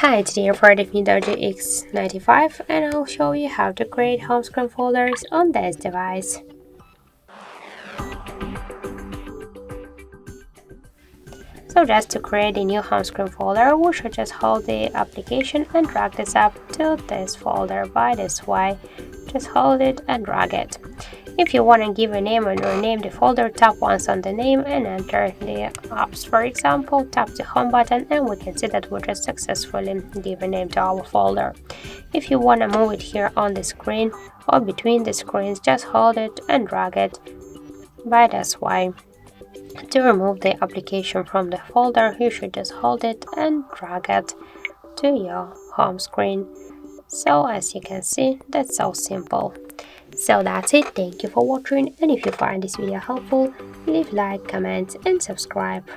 Hi, today I'm for the DOOGEE X95 and I'll show you how to create home screen folders on this device. So just to create a new home screen folder, we should just hold the application and drag this up to this folder by this way. Just hold it and drag it. If you want to give a name and rename the folder, tap once on the name and enter the apps. For example, tap the home button and we can see that we just successfully give a name to our folder. If you want to move it here on the screen or between the screens, just hold it and drag it by this way. To remove the application from the folder, you should just hold it and drag it to your home screen. So as you can see, that's so simple. So that's it. Thank you for watching, and if you find this video helpful, leave like, comment and subscribe.